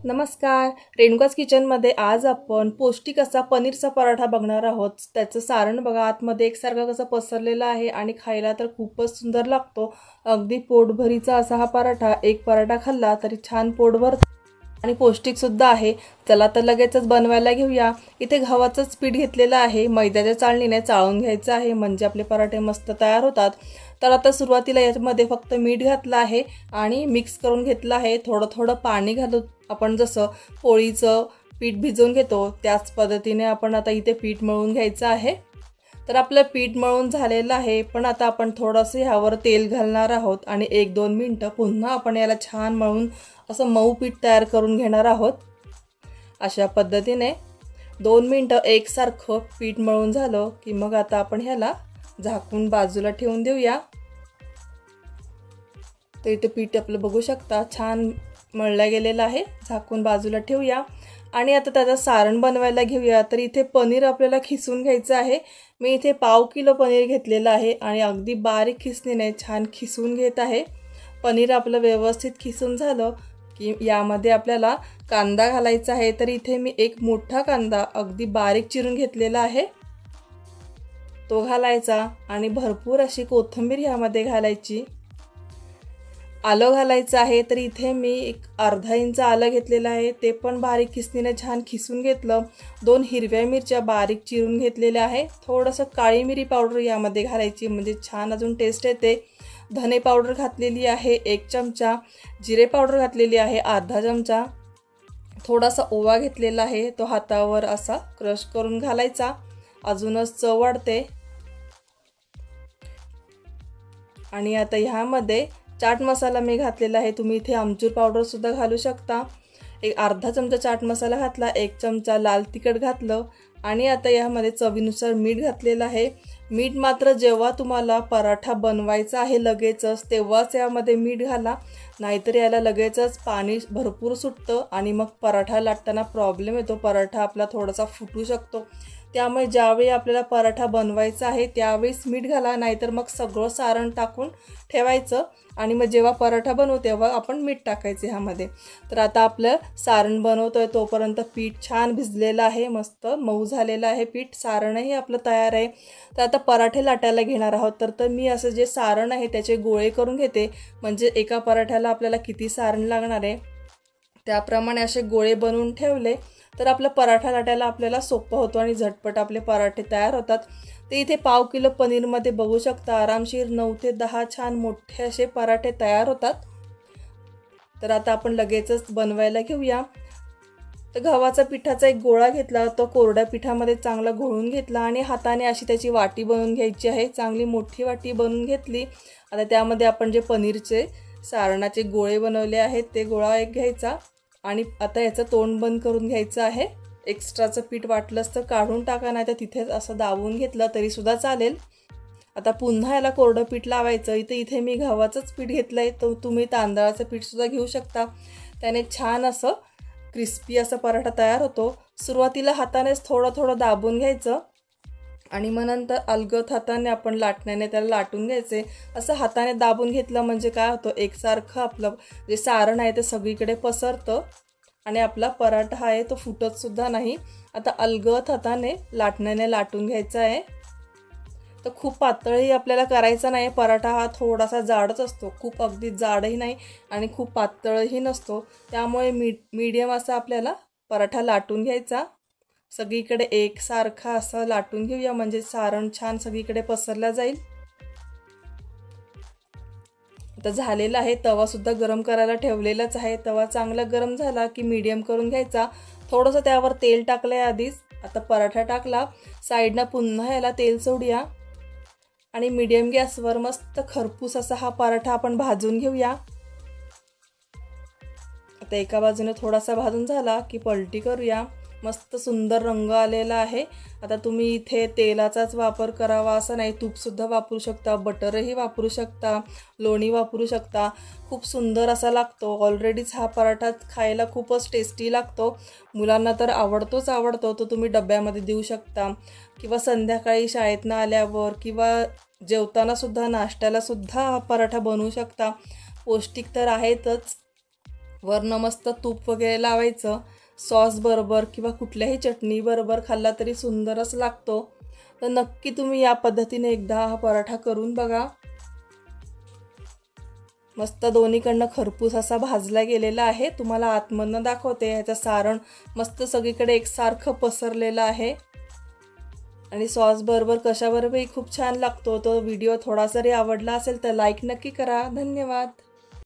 नमस्कार. रेणुकाज किचनमध्ये आज आपण पौष्टिक असा पनीरचा पराठा बघणार आहोत. त्याचं सारण बघा, आतमध्ये एकसारखं कसं पसरलेलं आहे आणि खायला तर खूपच सुंदर लागतो. अगदी पोटभरीचा असा हा पराठा, एक पराठा खाल्ला तरी छान पोट भरतं आणि पौष्टिक सुद्धा आहे. चला तर लगेचच बनवायला घेऊया. इथे गव्हाचंच पीठ घेतलेलं आहे, मैद्याच्या चाळणीने चाळून घ्यायचं आहे म्हणजे आपले पराठे मस्त तयार होतात. तर आता सुरुवातीला यामध्ये फक्त मीठ घातलं आहे आणि मिक्स करून घेतलं आहे. थोडं थोडं पाणी घालून आपण जसं पोळीचं पीठ भिजवून घेतो त्याच पद्धतीने आपण आता इथे पीठ मळून घ्यायचं आहे. तर आपलं पीठ मळून झालेलं आहे, पण आता आपण थोडंसं ह्यावर तेल घालणार आहोत आणि 1-2 मिनटं पुन्हा आपण याला छान मळून असं मऊ पीठ तयार करून घेणार आहोत. अशा पद्धतीने 2 मिनटं एकसारखं पीठ मळून झालं की मग आता आपण ह्याला झाकून बाजूला ठेवून देऊया. तर इथे पीठ आपलं बघू शकता छान मळलं गेलेलं आहे. झाकून बाजूला ठेवूया आणि आता त्याचं सारण बनवायला घेऊया. तर इथे पनीर आपल्याला खिसून घ्यायचं आहे. मी इथे 1/2 किलो पनीर घेतलेलं आहे आणि अगदी बारीक खिसणीने छान खिसून घेत आहे. पनीर आपलं व्यवस्थित खिसून झालं की यामध्ये आपल्याला कांदा घालायचा आहे. तर इथे मी एक मोठा कांदा अगदी बारीक चिरून घेतलेला आहे, तो घालायचा आणि भरपूर अशी कोथिंबीर यामध्ये घालायची. आलं घालायचं आहे. तर इथे मी एक अर्धा इंच आलं घेतलेलं आहे, ते पण बारीक खिसणीने छान खिसून घेतलं. 2 हिरव्या मिरच्या बारीक चिरून घेतलेल्या आहे. थोडंसं काळी मिरी पावडर यामध्ये घालायची म्हणजे छान अजून टेस्ट येते. धने पावडर घातलेली आहे 1 चमचा, जिरे पावडर घातलेली आहे अर्धा चमचा. थोडासा ओवा घेतलेला आहे, तो हातावर असा क्रश करून घालायचा, अजूनच चव वाढते. आणि आता ह्यामध्ये चाट मसाला मी घातलेला आहे. तुम्ही इथे आमचूर पावडर सुद्धा घालू शकता. एक अर्धा चमचा चाट मसाला घातला, 1 चमचा लाल तिखट घातलं आणि आता यामध्ये चवीनुसार मीठ घातलेलं आहे. मीठ मात्र जेव्हा तुम्हाला पराठा बनवायचा आहे लगेचच तेव्हाच यामध्ये मीठ घाला, नाहीतर याला लगेचच पाणी भरपूर सुटतं आणि मग पराठा लाटताना प्रॉब्लेम येतो. पराठा आपला थोडासा फुटू शकतो. त्यामुळे ज्यावेळी आपल्याला पराठा बनवायचा आहे त्यावेळेस मीठ घाला, नाहीतर मग सगळं सारण टाकून ठेवायचं आणि मग जेव्हा पराठा बनवू तेव्हा आपण मीठ टाकायचं ह्यामध्ये. तर आता आपलं सारण बनवतोय तोपर्यंत पीठ छान भिजलेलं आहे, मस्त मऊ झालेलं आहे पीठ. सारणही आपलं तयार आहे. तर आता पराठे लाटायला घेणार आहोत. तर मी असं जे सारण आहे त्याचे गोळे करून घेते, म्हणजे एका पराठ्याला आपल्याला किती सारण लागणार आहे त्याप्रमाणे असे गोळे बनवून ठेवले तर आपला पराठा लाटायला आपल्याला सोपं होतं आणि झटपट आपले पराठे तयार होतात. ते इथे 1/2 किलो पनीरमध्ये बघू शकता आरामशीर 9 ते 10 छान मोठे असे पराठे तयार होतात. तर आता आपण लगेचच बनवायला घेऊया. तर गव्हाचा पिठाचा एक गोळा घेतला, तो कोरड्या पिठामध्ये चांगला घोळून घेतला आणि हाताने अशी त्याची वाटी बनवून घ्यायची आहे. चांगली मोठी वाटी बनवून घेतली. आता त्यामध्ये आपण जे पनीरचे सारणाचे गोळे बनवले आहेत ते गोळा एक घ्यायचा आणि आता याचं तोंड बंद करून घ्यायचं आहे. एक्स्ट्राचं पीठ वाटलंच तर काढून टाका, नाही तर तिथेच असं दाबून घेतलं तरीसुद्धा चालेल. आता पुन्हा याला कोरडं पीठ लावायचं. इथे मी गव्हाचंच पीठ घेतलं आहे, तर तुम्ही तांदळाचं पीठसुद्धा घेऊ शकता. त्याने छान असं क्रिस्पी असा पराठा तयार होतो. सुरुवातीला हातानेच थोडं थोडं दाबून घ्यायचं आणि मग नंतर अलगद हाताने आपण लाटण्याने त्याला लाटून घ्यायचे. असं हाताने दाबून घेतलं म्हणजे काय होतं, एकसारखं आपलं जे सारण आहे ते सगळीकडे पसरतं आणि आपला पराठा आहे तो फुटतसुद्धा नाही. आता अलगद हाताने लाटण्याने लाटून घ्यायचा आहे. तर खूप पातळही आपल्याला करायचा नाही. पराठा हा थोडासा जाडच असतो, खूप अगदी जाडही नाही आणि खूप पातळही नसतो. त्यामुळे मीडियम असा आपल्याला पराठा लाटून घ्यायचा. सगळीकडे एकसारखा असं लाटून घेऊया म्हणजे सारण छान सगळीकडे पसरला जाईल. आता झालेला आहे. तवासुद्धा गरम करायला ठेवलेलाच आहे. तवा चांगला गरम झाला की मीडियम करून घ्यायचा. थोडंसं त्यावर तेल टाकलं आहे आधीच. आता पराठा टाकला, साईडनं पुन्हा याला तेल सोडूया आणि मीडियम गॅसवर मस्त खरपूस असा हा पराठा आपण भाजून घेऊया. आता एका बाजूने थोडासा भाजून झाला की पलटी करूया. मस्त सुंदर रंग आलेला आहे. आता तुम्ही इथे तेलाचाच वापर करावा असं नाही, तूपसुद्धा वापरू शकता, बटरही वापरू शकता, लोणी वापरू शकता. खूप सुंदर असा लागतो. ऑलरेडीच हा पराठा खायला खूपच टेस्टी लागतो. मुलांना तर आवडतोच आवडतो. तो तुम्ही डब्यामध्ये देऊ शकता किंवा संध्याकाळी शाळेतनं आल्यावर किंवा जेवतानासुद्धा नाश्त्यालासुद्धा हा पराठा बनवू शकता. पौष्टिक तर आहेतच. वरनं मस्त तूप वगैरे लावायचं. सॉस बरोबर किंवा कुठल्याही चटणी बरोबर खाल्ला तरी सुंदरच लागतो. तर नक्की तुम्ही या पद्धतीने एकदा हा पराठा करून बघा. मस्त दोन्हीकडनं खरपूस असा भाजला गेलेला आहे. तुम्हाला आतमधनं दाखवते, ह्याचं सारण मस्त सगळीकडे एकसारखं पसरलेलं आहे आणि सॉस बरोबर कशाबरोबरही खूप छान लागतो. तो व्हिडिओ थोडा जरी आवडला असेल तर लाईक नक्की करा. धन्यवाद.